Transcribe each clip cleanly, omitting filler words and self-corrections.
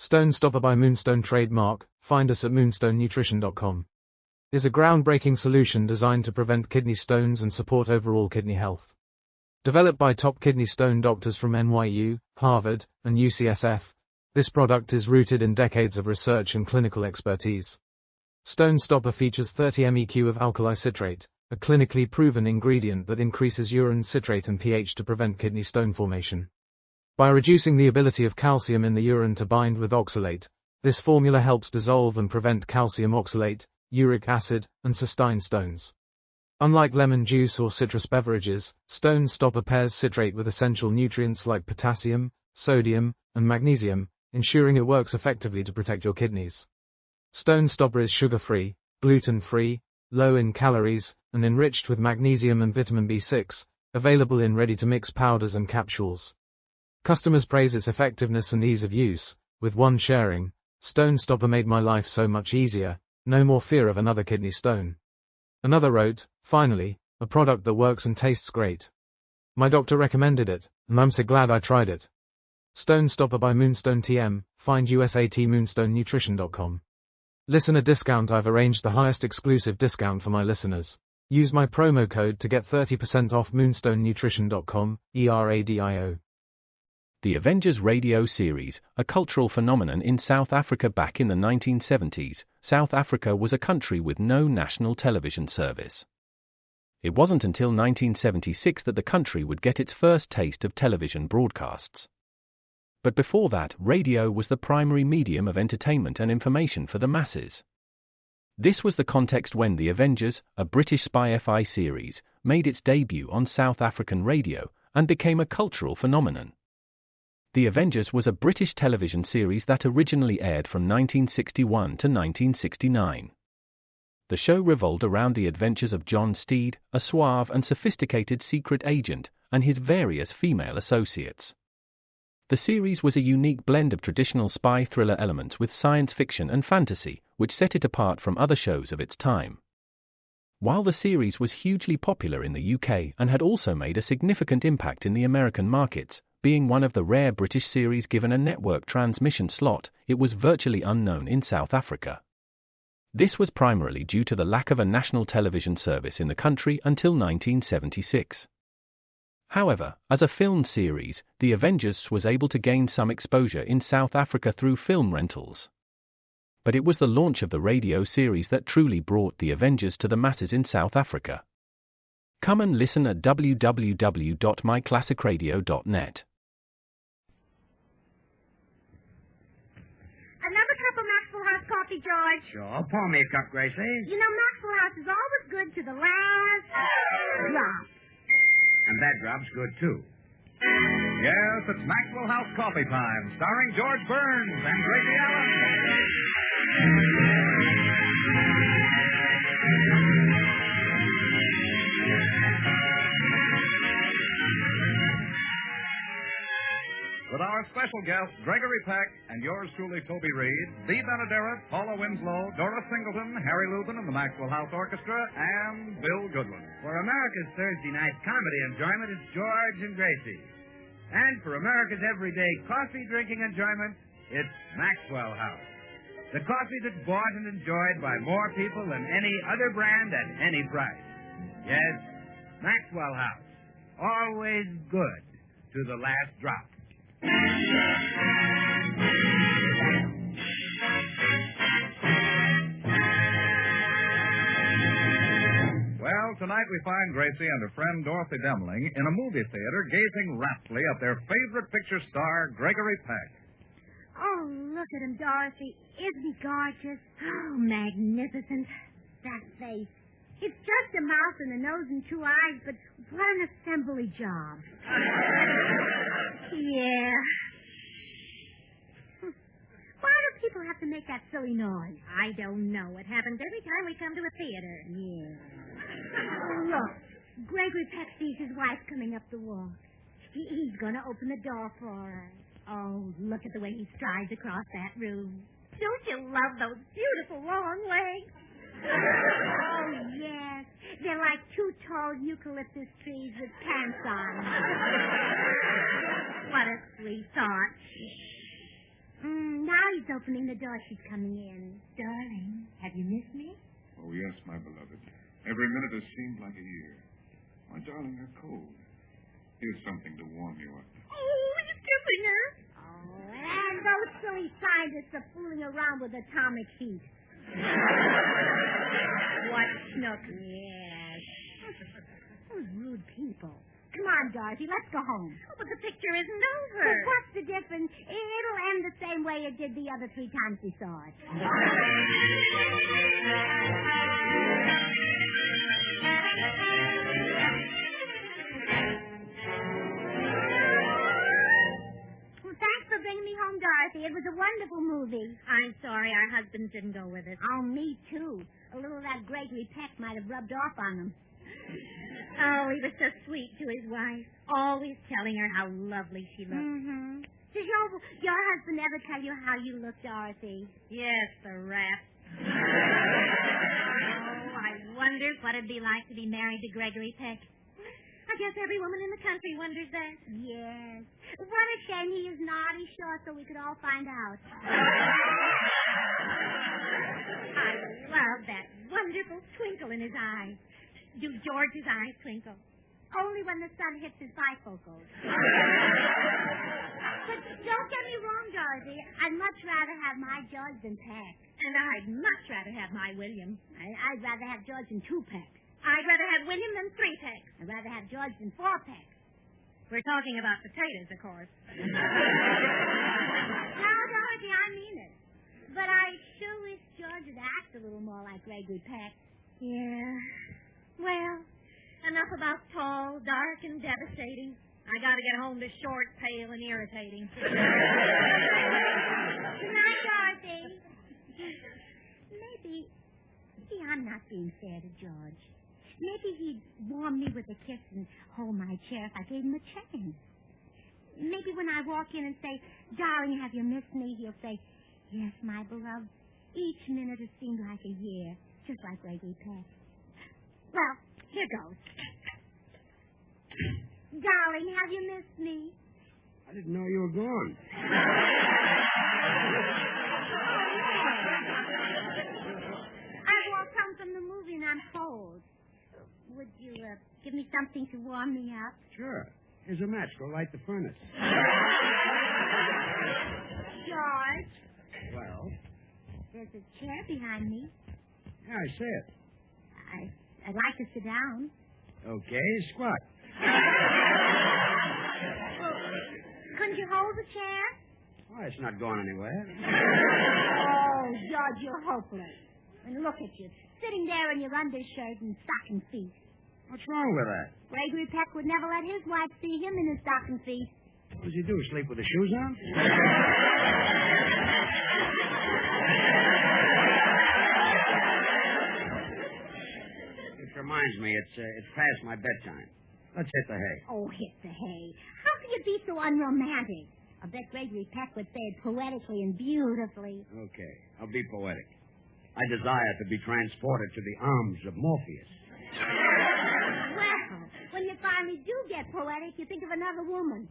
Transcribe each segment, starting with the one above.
Stone Stopper by Moonstone trademark. Find us at moonstonenutrition.com. Is a groundbreaking solution designed to prevent kidney stones and support overall kidney health. Developed by top kidney stone doctors from NYU, Harvard, and UCSF, this product is rooted in decades of research and clinical expertise. Stone Stopper features 30 MEq of alkali citrate, a clinically proven ingredient that increases urine citrate and pH to prevent kidney stone formation. By reducing the ability of calcium in the urine to bind with oxalate, this formula helps dissolve and prevent calcium oxalate, uric acid, and cystine stones. Unlike lemon juice or citrus beverages, Stone Stopper pairs citrate with essential nutrients like potassium, sodium, and magnesium, ensuring it works effectively to protect your kidneys. Stone Stopper is sugar-free, gluten-free, low in calories, and enriched with magnesium and vitamin B6, available in ready-to-mix powders and capsules. Customers praise its effectiveness and ease of use. With one sharing, Stone Stopper made my life so much easier, no more fear of another kidney stone. Another wrote, finally, a product that works and tastes great. My doctor recommended it, and I'm so glad I tried it. Stone Stopper by Moonstone TM, find us at moonstonenutrition.com. Listener discount. I've arranged the highest exclusive discount for my listeners. Use my promo code to get 30% off moonstonenutrition.com, ERADIO. The Avengers radio series, a cultural phenomenon in South Africa back in the 1970s. South Africa was a country with no national television service. It wasn't until 1976 that the country would get its first taste of television broadcasts. But before that, radio was the primary medium of entertainment and information for the masses. This was the context when The Avengers, a British spy FI series, made its debut on South African radio and became a cultural phenomenon. The Avengers was a British television series that originally aired from 1961 to 1969. The show revolved around the adventures of John Steed, a suave and sophisticated secret agent, and his various female associates. The series was a unique blend of traditional spy thriller elements with science fiction and fantasy, which set it apart from other shows of its time. While the series was hugely popular in the UK and had also made a significant impact in the American markets, being one of the rare British series given a network transmission slot, it was virtually unknown in South Africa. This was primarily due to the lack of a national television service in the country until 1976. However, as a film series, The Avengers was able to gain some exposure in South Africa through film rentals. But it was the launch of the radio series that truly brought The Avengers to the masses in South Africa. Come and listen at www.myclassicradio.net. Another cup of Maxwell House coffee, George. Sure. Pour me a cup, Gracie. You know, Maxwell House is always good to the last drop. And that drop's good, too. Yes, it's Maxwell House Coffee Time, starring George Burns and Gracie Allen. With our special guests, Gregory Peck, and yours truly, Toby Reed, Dee Benaderet, Paula Winslow, Doris Singleton, Harry Lubin and the Maxwell House Orchestra, and Bill Goodwin. For America's Thursday night comedy enjoyment, it's George and Gracie. And for America's everyday coffee-drinking enjoyment, it's Maxwell House. The coffee that's bought and enjoyed by more people than any other brand at any price. Yes, Maxwell House. Always good to the last drop. Well, tonight we find Gracie and her friend Dorothy Demling in a movie theater gazing raptly at their favorite picture star, Gregory Peck. Oh, look at him, Dorothy. Isn't he gorgeous? Oh, magnificent. That face. It's just a mouth and a nose and two eyes, but what an assembly job. Yeah. Why do people have to make that silly noise? I don't know. It happens every time we come to a theater. Yeah. Look, Gregory Peck sees his wife coming up the walk. He's going to open the door for her. Oh, look at the way he strides across that room. Don't you love those beautiful long legs? Oh, yes. They're like two tall eucalyptus trees with pants on. What a sweet thought. Now he she's opening the door. She's coming in. Darling, have you missed me? Oh, yes, my beloved. Every minute has seemed like a year. My darling, you're cold. Here's something to warm you up. Oh, you're kissing her. Oh, and those silly scientists are fooling around with atomic heat. What snook? Yes. Those rude people. Come on, Dorothy, let's go home. Oh, but the picture isn't over. Well, what's the difference? It'll end the same way it did the other 3 times we saw it. Well, thanks for bringing me home, Dorothy. It was a wonderful movie. I'm sorry our husbands didn't go with us. Oh, me too. A little of that Gregory Peck might have rubbed off on them. Oh, he was so sweet to his wife, always telling her how lovely she looked. Mm-hmm. Did your husband ever tell you how you look, Dorothy? Yes, the rat. Oh, I wonder what it'd be like to be married to Gregory Peck. I guess every woman in the country wonders that. Yes. What a shame he is naughty short so we could all find out. I love that wonderful twinkle in his eyes. Do George's eyes twinkle? Only when the sun hits his bifocals. But don't get me wrong, Dorothy. I'd much rather have my George than Peck. And I'd much rather have my William. I'd rather have George than 2 Pecks. I'd rather have William than 3 Pecks. I'd rather have George than 4 Pecks. We're talking about potatoes, of course. No, Dorothy, I mean it. But I sure wish George would act a little more like Gregory Peck. Yeah. Well, enough about tall, dark, and devastating. I gotta get home to short, pale, and irritating. Good night, Dorothy. Maybe I'm not being fair to George. Maybe he'd warm me with a kiss and hold my chair if I gave him a chance. Maybe when I walk in and say, "Darling, have you missed me?" he'll say, "Yes, my beloved. Each minute has seemed like a year, just like Gregory Peck." Well, here goes. Darling, have you missed me? I didn't know you were gone. I walked home from the movie and I'm cold. Would you give me something to warm me up? Sure. Here's a match. Go light the furnace. George, Well? there's a chair behind me. Yeah, I see it. I'd like to sit down. Okay, squat. Couldn't you hold the chair? Oh, it's not going anywhere. Oh, George, you're hopeless. And look at you, sitting there in your undershirt and stocking feet. What's wrong with that? Gregory Peck would never let his wife see him in his stocking feet. What does he do, sleep with the shoes on? It reminds me, it's past my bedtime. Let's hit the hay. Oh, hit the hay. How can you be so unromantic? I bet Gregory Peck would say it poetically and beautifully. Okay, I'll be poetic. I desire to be transported to the arms of Morpheus. Well, when you finally do get poetic, you think of another woman.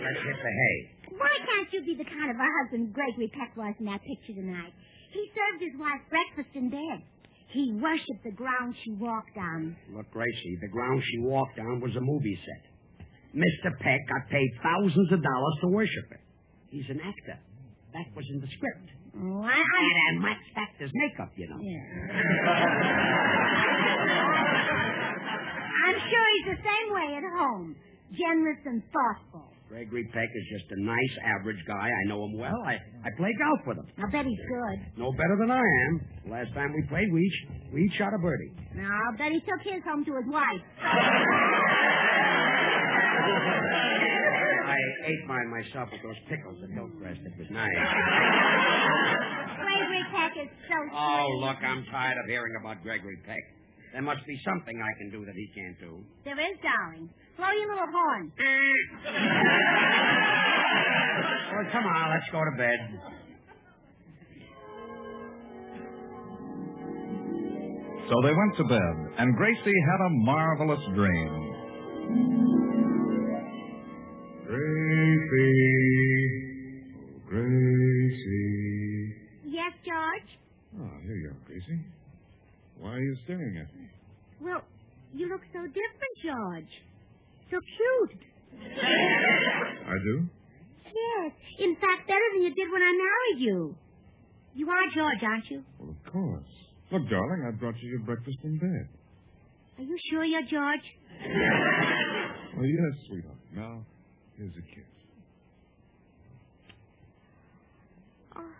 Let's hit the hay. Why can't you be the kind of a husband Gregory Peck was in that picture tonight? He served his wife breakfast in bed. He worshipped the ground she walked on. Look, Gracie, the ground she walked on was a movie set. Mr. Peck got paid thousands of dollars to worship it. He's an actor. That was in the script. Oh, And Max Factor's makeup, you know. Yeah. I'm sure he's the same way at home. Generous and thoughtful. Gregory Peck is just a nice, average guy. I know him well. I play golf with him. I'll bet he's good. No better than I am. Last time we played, we each shot a birdie. Now, I'll bet he took his home to his wife. I ate mine myself with those pickles at Hillcrest. It was nice. Gregory Peck is so sweet. Oh, look, I'm tired of hearing about Gregory Peck. There must be something I can do that he can't do. There is, darling. Blow your little horn. Well, come on, let's go to bed. So they went to bed, and Gracie had a marvelous dream. you staring at me? Well, you look so different, George. So cute. I do? Yes. In fact, better than you did when I married you. You are George, aren't you? Well, of course. Look, darling, I brought you your breakfast in bed. Are you sure you're George? Oh, yes, sweetheart. Now, here's a kiss. Oh,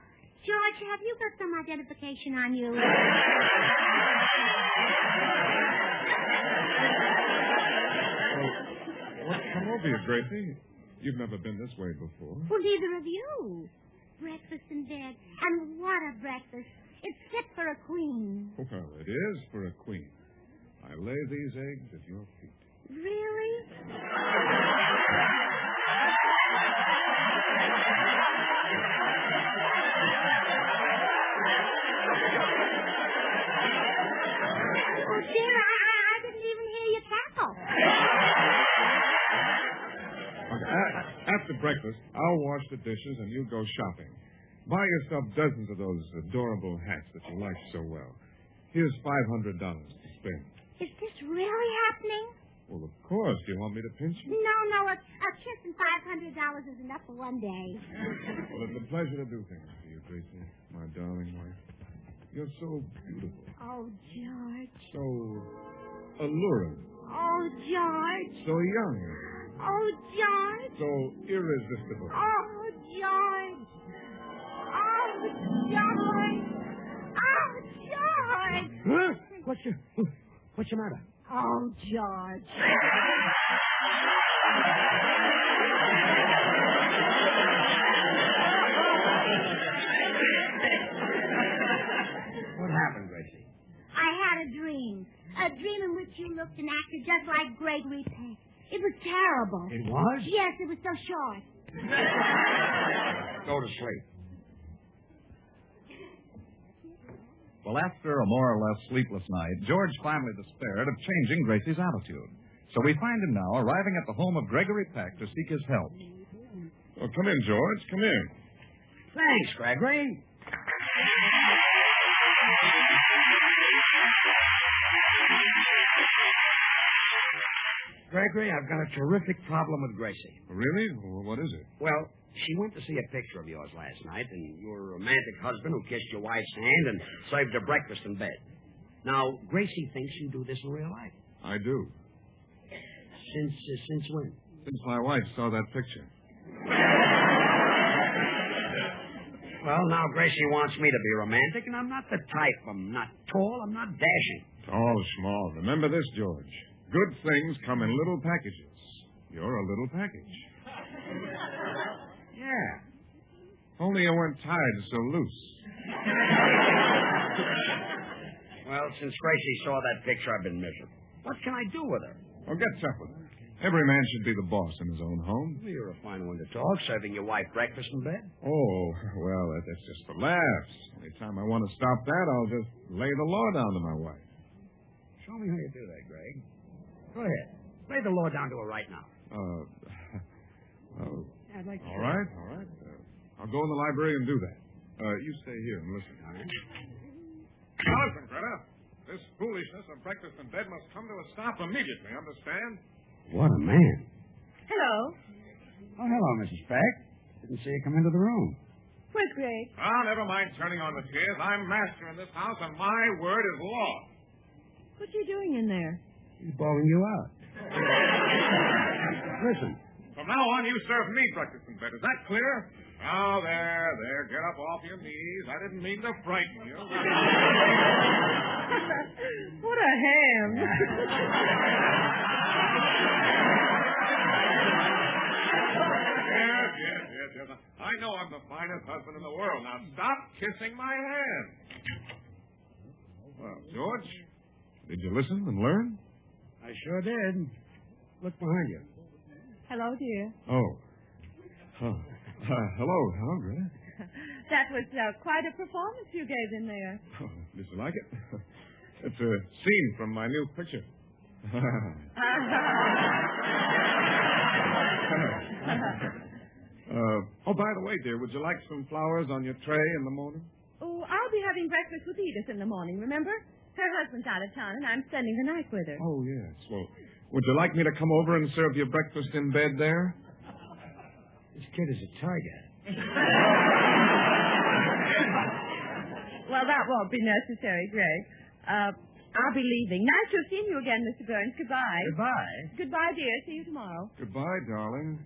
George, have you got some identification on you? What's come over you, Gracie? You've never been this way before. Well, neither of you. Breakfast in bed. And what a breakfast. It's fit for a queen. Well, it is for a queen. I lay these eggs at your feet. Really? Oh, dear, I didn't even hear you cackle. Okay, after breakfast, I'll wash the dishes and you go shopping. Buy yourself dozens of those adorable hats that you like so well. Here's $500 to spend. Is this really happening? Well, of course. Do you want me to pinch you? No, a kiss and $500 is enough for one day. Well, it's a pleasure to do things for you, Gracie, my darling wife. You're so beautiful. Oh, George. So alluring. Oh, George. So young. Oh, George. So irresistible. Oh, George. Oh, George. Oh, George. Huh? What's the matter? Oh, George. What happened, Gracie? I had a dream. A dream in which you looked and acted just like Gregory Peck. It was terrible. It was? Yes, it was so short. Go to sleep. Well, after a more or less sleepless night, George finally despaired of changing Gracie's attitude. So we find him now arriving at the home of Gregory Peck to seek his help. Oh, come in, George. Come in. Thanks, Gregory. Gregory, I've got a terrific problem with Gracie. Really? Well, what is it? Well, she went to see a picture of yours last night, and your romantic husband who kissed your wife's hand and served her breakfast in bed. Now, Gracie thinks you do this in real life. I do. Since when? Since my wife saw that picture. Well, now Gracie wants me to be romantic, and I'm not the type. I'm not tall. I'm not dashing. Tall, small. Remember this, George. Good things come in little packages. You're a little package. Yeah. Only you weren't tied so loose. Well, since Gracie saw that picture, I've been miserable. What can I do with her? Well, get tough with her. Every man should be the boss in his own home. You're a fine one to talk, serving your wife breakfast in bed. Oh, well, that's just for laughs. Anytime I want to stop that, I'll just lay the law down to my wife. Show me how you do that, Greg. Go ahead. Lay the law down to her right now. I'd like to. All right. I'll go in the library and do that. You stay here and listen. All right. Now listen, Greta. This foolishness of breakfast in bed must come to a stop immediately, understand? What a man. Hello. Oh, hello, Mrs. Peck. Didn't see you come into the room. Where's Greg? Never mind turning on the tears. I'm master in this house, and my word is law. What are you doing in there? He's bawling you out. Listen. From now on, you serve me breakfast in bed. Is that clear? Oh, there. Get up off your knees. I didn't mean to frighten you. What a ham. Yes. I know I'm the finest husband in the world. Now stop kissing my hand. Well, George, did you listen and learn? I sure did. Look behind you. Hello, dear. Oh. Hello, Greta. That was quite a performance you gave in there. Oh, did you like it? It's a scene from my new picture. By the way, dear, would you like some flowers on your tray in the morning? Oh, I'll be having breakfast with Edith in the morning, remember? Her husband's out of town, and I'm spending the night with her. Oh, yes. Well, would you like me to come over and serve you breakfast in bed there? This kid is a tiger. Well, that won't be necessary, Greg. I'll be leaving. Nice to have seen you again, Mr. Burns. Goodbye. Goodbye. Goodbye, dear. See you tomorrow. Goodbye, darling.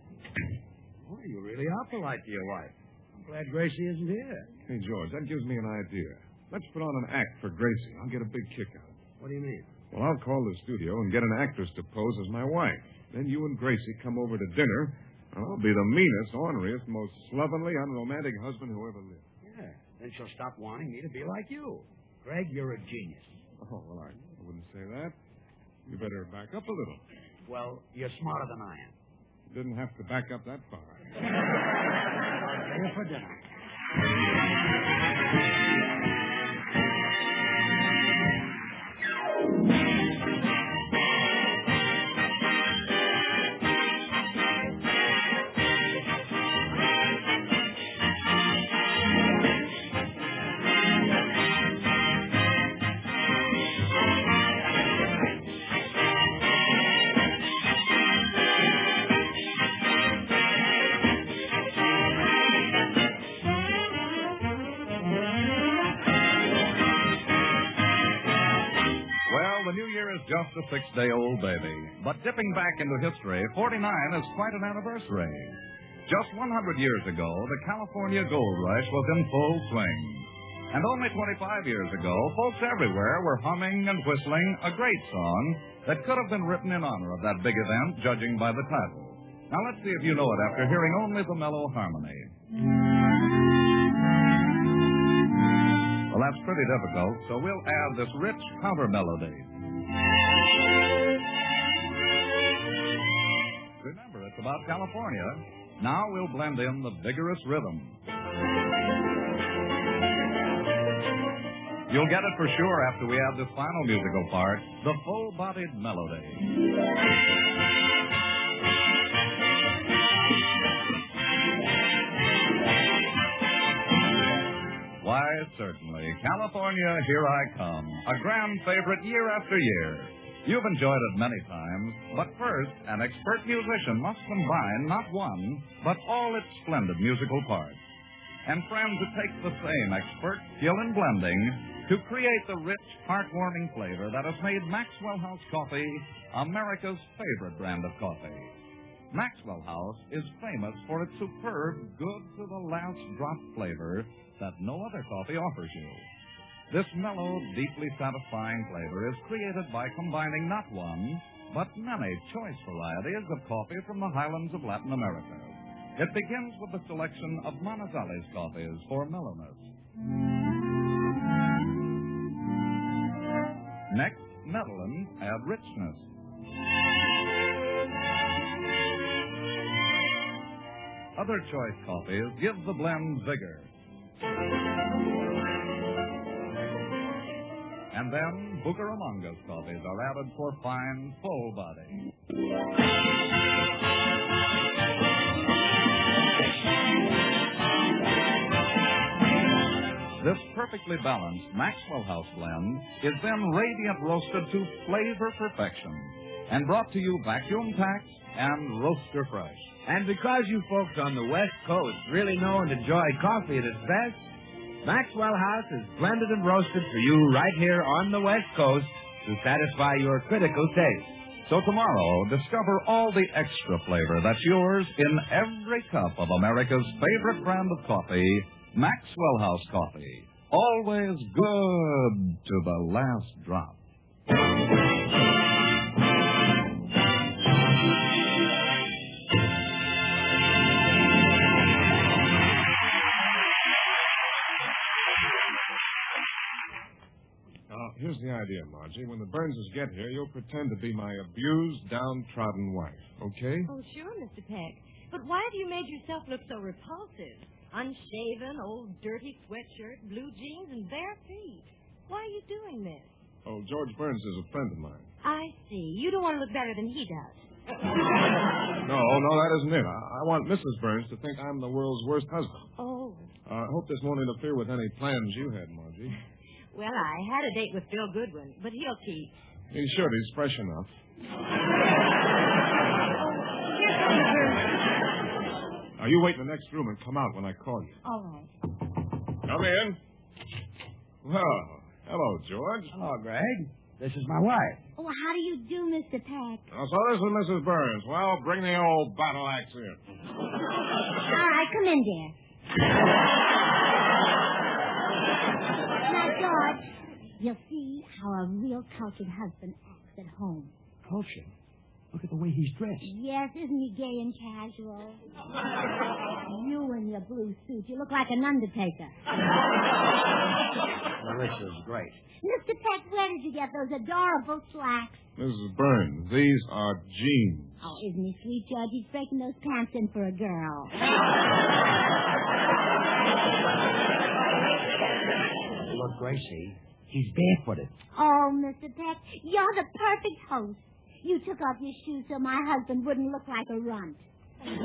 Oh, you really are polite to your wife. I'm glad Gracie isn't here. Hey, George, that gives me an idea. Let's put on an act for Gracie. I'll get a big kick out of it. What do you mean? Well, I'll call the studio and get an actress to pose as my wife. Then you and Gracie come over to dinner, and I'll be the meanest, orneriest, most slovenly, unromantic husband who ever lived. Yeah. Then she'll stop wanting me to be like you. Greg, you're a genius. Oh, well, I wouldn't say that. You better back up a little. Well, you're smarter than I am. Didn't have to back up that far. I'll see you for dinner. Just a 6-day-old baby. But dipping back into history, 49 is quite an anniversary. Just 100 years ago, the California gold rush was in full swing. And only 25 years ago, folks everywhere were humming and whistling a great song that could have been written in honor of that big event, judging by the title. Now let's see if you know it after hearing only the mellow harmony. Well, that's pretty difficult, so we'll add this rich counter melody. Remember, it's about California. Now we'll blend in the vigorous rhythm. You'll get it for sure after we add this final musical part, the full-bodied melody. Why, certainly. California, here I come. A grand favorite year after year. You've enjoyed it many times, but first, an expert musician must combine not one, but all its splendid musical parts. And friends, it takes the same expert skill in blending to create the rich, heartwarming flavor that has made Maxwell House Coffee America's favorite brand of coffee. Maxwell House is famous for its superb, good-to-the-last-drop flavor that no other coffee offers you. This mellow, deeply satisfying flavor is created by combining not one, but many choice varieties of coffee from the highlands of Latin America. It begins with the selection of Manizales coffees for mellowness. Next, Netherlands add richness. Other choice coffees give the blend vigor. And then Bucaramangas coffees are added for fine, full body. This perfectly balanced Maxwell House blend is then radiant roasted to flavor perfection and brought to you vacuum packed and roaster fresh. And because you folks on the West Coast really know and enjoy coffee at its best, Maxwell House is blended and roasted for you right here on the West Coast to satisfy your critical taste. So tomorrow, discover all the extra flavor that's yours in every cup of America's favorite brand of coffee, Maxwell House Coffee. Always good to the last drop. Here's the idea, Margie. When the Burnses get here, you'll pretend to be my abused, downtrodden wife, okay? Oh, sure, Mr. Peck. But why have you made yourself look so repulsive? Unshaven, old dirty sweatshirt, blue jeans, and bare feet. Why are you doing this? Oh, George Burns is a friend of mine. I see. You don't want to look better than he does. No, that isn't it. I want Mrs. Burns to think I'm the world's worst husband. Oh. I hope this won't interfere with any plans you had, Margie. Well, I had a date with Bill Goodwin, but he'll keep. He should. He's fresh enough. Now, you wait in the next room and come out when I call you. All right. Come in. Well, hello, George. Hello, Greg. This is my wife. Oh, how do you do, Mr. Peck? Oh, so this is Mrs. Burns. Well, bring the old battle axe in. All right, come in, dear. Now, George, you'll see how a real cultured husband acts at home. Culture. Look at the way he's dressed. Yes, isn't he gay and casual? You in your blue suit, you look like an undertaker. Well, this is great. Mr. Peck, where did you get those adorable slacks? Mrs. Burns, these are jeans. Oh, isn't he sweet, George? He's breaking those pants in for a girl. Look, Gracie, he's barefooted. Oh, Mr. Peck, you're the perfect host. You took off your shoes so my husband wouldn't look like a runt. Well,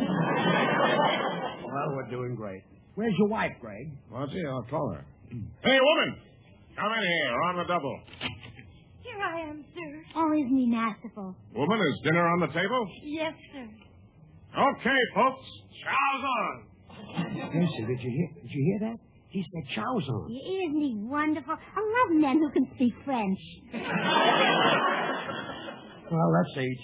we're doing great. Where's your wife, Greg? Margie, I'll call her. Hey, woman! Come in here, on the double. Here I am, sir. Oh, isn't he masterful? Woman, is dinner on the table? Yes, sir. Okay, folks, chow's on. Gracie, did you hear that? He said chow's on. Isn't he wonderful? I love men who can speak French. Well, let's eat.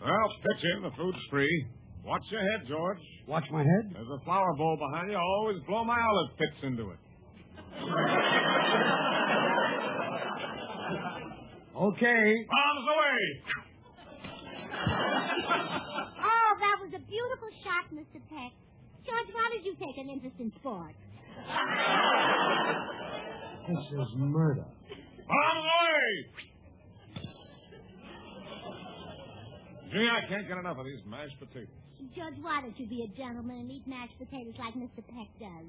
Well, pitch in. The food's free. Watch your head, George. Watch my head? There's a flower bowl behind you. Always blow my olive pits into it. Okay. Bombs away! Oh, that was a beautiful shot, Mr. Peck. George, why did you take an interest in sports? This is murder. Bombs away! Gee, I can't get enough of these mashed potatoes. Judge, why don't you be a gentleman and eat mashed potatoes like Mr. Peck does?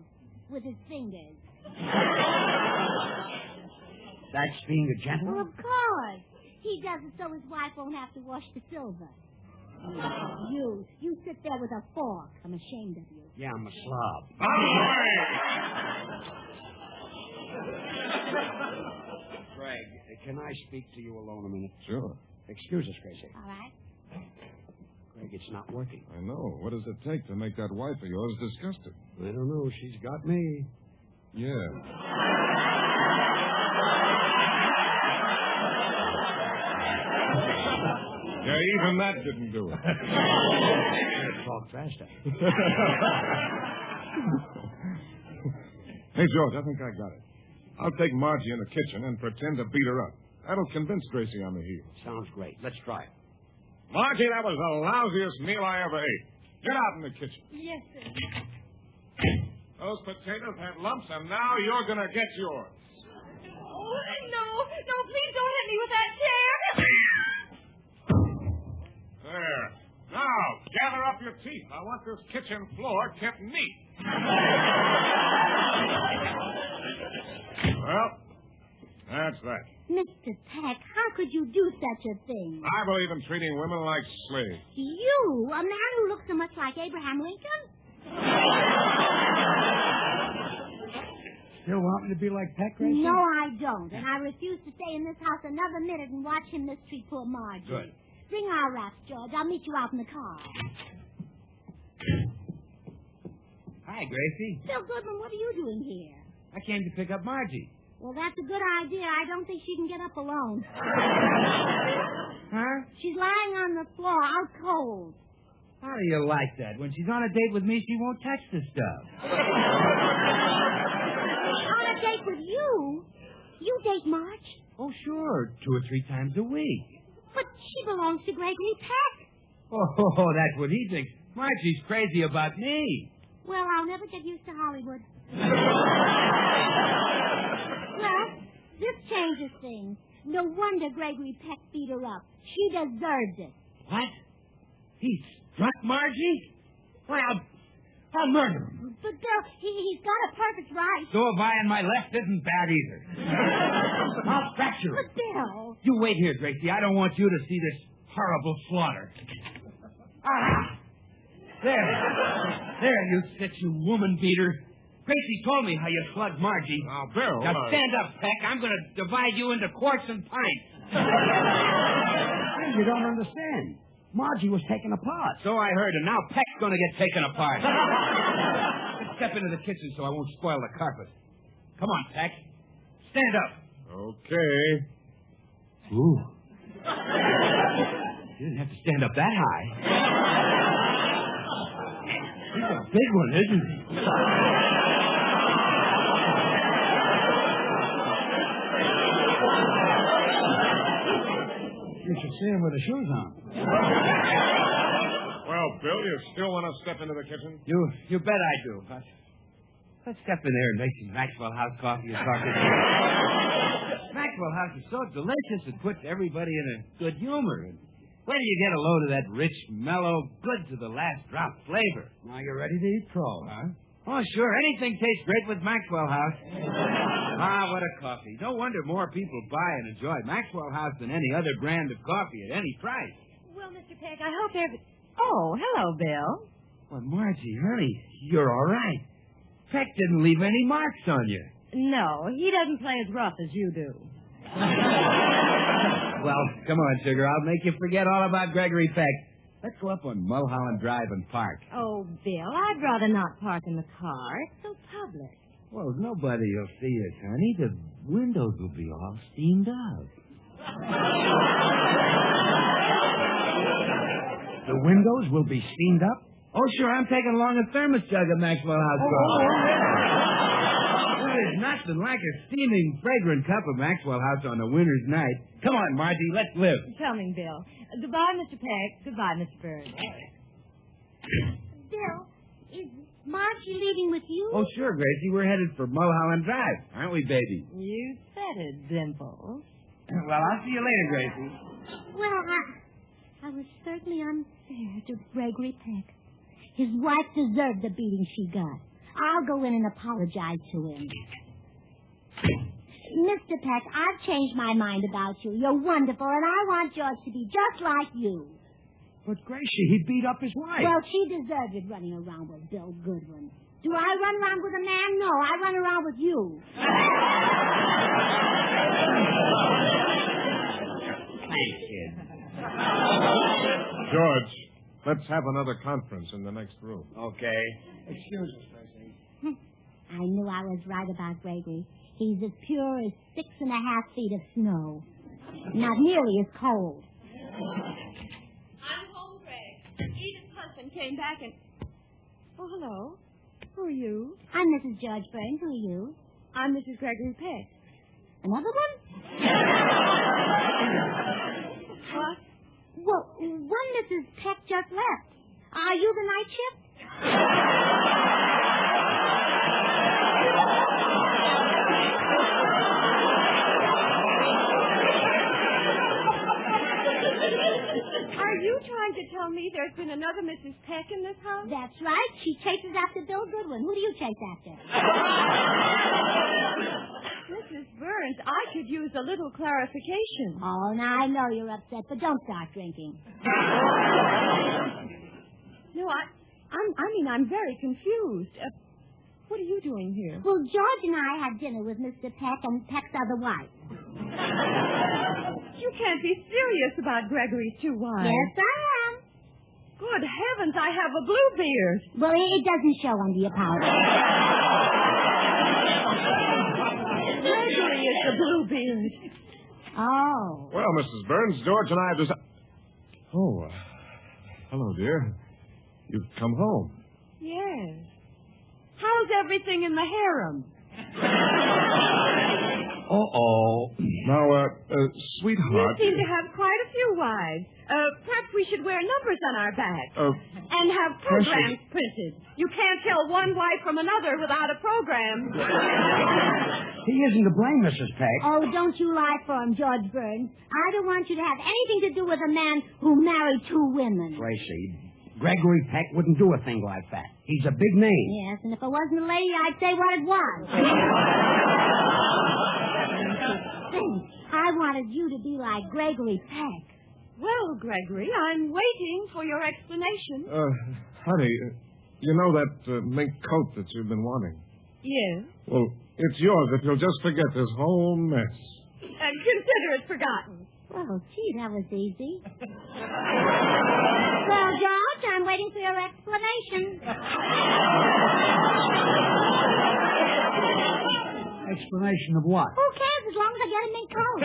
With his fingers. That's being a Well, gentleman? of course. He does it so his wife won't have to wash the silver. You sit there with a fork. I'm ashamed of you. Yeah, I'm a slob. Greg, can I speak to you alone a minute? Sure. Excuse us, Gracie. All right? Greg, it's not working. I know. What does it take to make that wife of yours disgusted? I don't know. She's got me. Yeah. Yeah, even that didn't do it. Talk faster. Hey, George, I think I got it. I'll take Margie in the kitchen and pretend to beat her up. That'll convince Gracie I'm the heel. Sounds great. Let's try it. Margie, that was the lousiest meal I ever ate. Get out in the kitchen. Yes, sir. Those potatoes had lumps, and now you're going to get yours. Oh, no, please don't hit me with that chair. There. Now, gather up your teeth. I want this kitchen floor kept neat. Well, that's that. Mr. Peck, how could you do such a thing? I believe in treating women like slaves. You, a man who looks so much like Abraham Lincoln? Still wanting to be like Peck, Gracie? No, I don't. And I refuse to stay in this house another minute and watch him mistreat poor Margie. Good. Bring our wraps, George. I'll meet you out in the car. Hi, Gracie. Bill Goodman, what are you doing here? I came to pick up Margie. Well, that's a good idea. I don't think she can get up alone. Huh? She's lying on the floor, out cold. How do you like that? When she's on a date with me, she won't touch the stuff. On a date with you? You date Marge? Oh, sure. 2 or 3 times a week. But she belongs to Gregory Peck. Oh, that's what he thinks. Margie's crazy about me. Well, I'll never get used to Hollywood. Well, this changes things. No wonder Gregory Peck beat her up. She deserved it. What? He struck Margie? Well, I'll murder him. But, Bill, he's got a perfect right. So have I, and my left isn't bad either. I'll fracture him. But, Bill... You wait here, Gracie. I don't want you to see this horrible slaughter. Ah! There, you sexy woman beater. Gracie told me how you slugged Margie. Oh, Bill. Now stand up, Peck. I'm going to divide you into quarts and pints. You don't understand. Margie was taken apart. So I heard, and now Peck's going to get taken apart. Let's step into the kitchen so I won't spoil the carpet. Come on, Peck. Stand up. Okay. Ooh. You didn't have to stand up that high. He's a big one, isn't he? You should see him with the shoes on. Well, Bill, you still want to step into the kitchen? You bet I do. Let's step in there and make some Maxwell House coffee and talk to you. Maxwell House is so delicious, it puts everybody in a good humor. And wait till you get a load of that rich, mellow, good to the last drop flavor. Now you're ready to eat crow, huh? Oh, sure. Anything tastes great with Maxwell House. What a coffee. No wonder more people buy and enjoy Maxwell House than any other brand of coffee at any price. Well, Mr. Peck, I hope Oh, hello, Bill. Well, Margie, honey, you're all right. Peck didn't leave any marks on you. No, he doesn't play as rough as you do. Well, come on, sugar. I'll make you forget all about Gregory Peck. Let's go up on Mulholland Drive and park. Oh, Bill, I'd rather not park in the car. It's so public. Well, nobody will see us, honey. The windows will be all steamed up. The windows will be steamed up? Oh, sure. I'm taking along a thermos jug of Maxwell House coffee. There's nothing like a steaming, fragrant cup of Maxwell House on a winter's night. Come on, Margie. Let's live. Coming, Bill. Goodbye, Mr. Peck. Goodbye, Mr. Burns. Bill, is Margie leaving with you? Oh, sure, Gracie. We're headed for Mulholland Drive, aren't we, baby? You said it, Dimples. Well, I'll see you later, Gracie. Well, I was certainly unfair to Gregory Peck. His wife deserved the beating she got. I'll go in and apologize to him. Mr. Peck, I've changed my mind about you. You're wonderful, and I want George to be just like you. But, Gracie, he beat up his wife. Well, she deserved it running around with Bill Goodwin. Do I run around with a man? No, I run around with you. Thanks, kid. George, let's have another conference in the next room. Okay. Excuse us, Gracie. I knew I was right about Gregory. He's as pure as 6.5 feet of snow. Not nearly as cold. I'm home, Greg. Edith's husband came back and... Oh, hello. Who are you? I'm Mrs. George Burns. Who are you? I'm Mrs. Gregory Peck. Another one? What? Well, one Mrs. Peck just left. Are you the night shift? Are you trying to tell me there's been another Mrs. Peck in this house? That's right. She chases after Bill Goodwin. Who do you chase after? Mrs. Burns, I could use a little clarification. Oh, now I know you're upset, but don't start drinking. No, I'm very confused. What are you doing here? Well, George and I had dinner with Mr. Peck and Peck's other wife. You can't be serious about Gregory's two wives. Yes, I am. Good heavens, I have a blue beard. Well, it doesn't show under your powder. Gregory is the blue beard. Oh. Well, Mrs. Burns, George and I have decided... Oh, hello, dear. You've come home. Yes. How's everything in the harem? Uh-oh. Now, You sweetheart... seem to have quite a few wives. Perhaps we should wear numbers on our backs. And have programs printed. You can't tell one wife from another without a program. He isn't to blame, Mrs. Peck. Oh, don't you lie for him, George Burns. I don't want you to have anything to do with a man who married two women. Gracie, Gregory Peck wouldn't do a thing like that. He's a big name. Yes, and if I wasn't a lady, I'd say what it was. I wanted you to be like Gregory Peck. Well, Gregory, I'm waiting for your explanation. Honey, you know that mink coat that you've been wanting? Yes. Well, it's yours if you'll just forget this whole mess. Consider it forgotten. Oh, gee, that was easy. Well, George, I'm waiting for your explanation. Explanation of what? Who cares as long as I get a mink coat?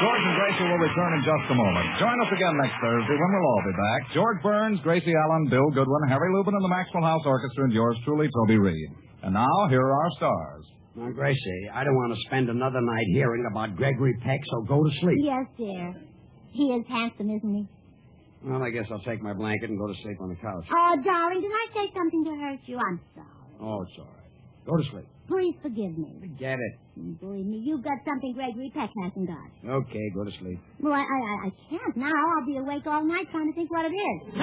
George and Gracie will return in just a moment. Join us again next Thursday when we'll all be back. George Burns, Gracie Allen, Bill Goodwin, Harry Lubin, and the Maxwell House Orchestra, and yours truly, Toby Reed. And now, here are our stars. Now, Gracie, I don't want to spend another night hearing about Gregory Peck, so go to sleep. Yes, dear. He is handsome, isn't he? Well, I guess I'll take my blanket and go to sleep on the couch. Oh, darling, did I say something to hurt you? I'm sorry. Oh, it's all right. Go to sleep. Please forgive me. Forget it. Believe me, you've got something Gregory Peck hasn't got. Okay, go to sleep. Well, I can't now. I'll be awake all night trying to think what it is.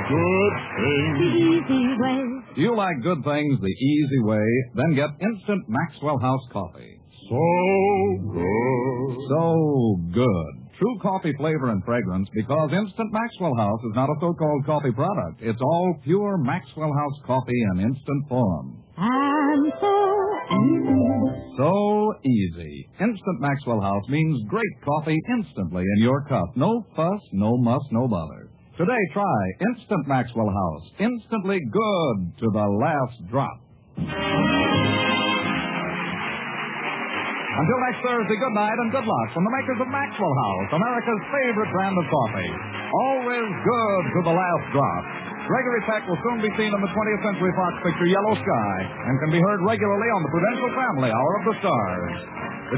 Good things. The easy way. Do you like good things the easy way? Then get instant Maxwell House coffee. So good. So good. True coffee flavor and fragrance because Instant Maxwell House is not a so-called coffee product. It's all pure Maxwell House coffee in instant form. And so easy. So easy. Instant Maxwell House means great coffee instantly in your cup. No fuss, no muss, no bother. Today, try Instant Maxwell House. Instantly good to the last drop. Until next Thursday, good night and good luck from the makers of Maxwell House, America's favorite brand of coffee. Always good to the last drop. Gregory Peck will soon be seen in the 20th Century Fox picture Yellow Sky and can be heard regularly on the Prudential Family Hour of the Stars.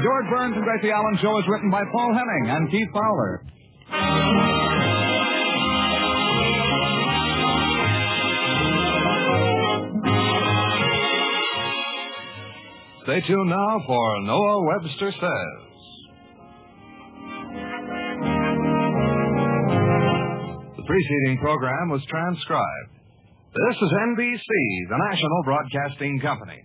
The George Burns and Gracie Allen Show is written by Paul Henning and Keith Fowler. Stay tuned now for Noah Webster Says. The preceding program was transcribed. This is NBC, the national broadcasting company.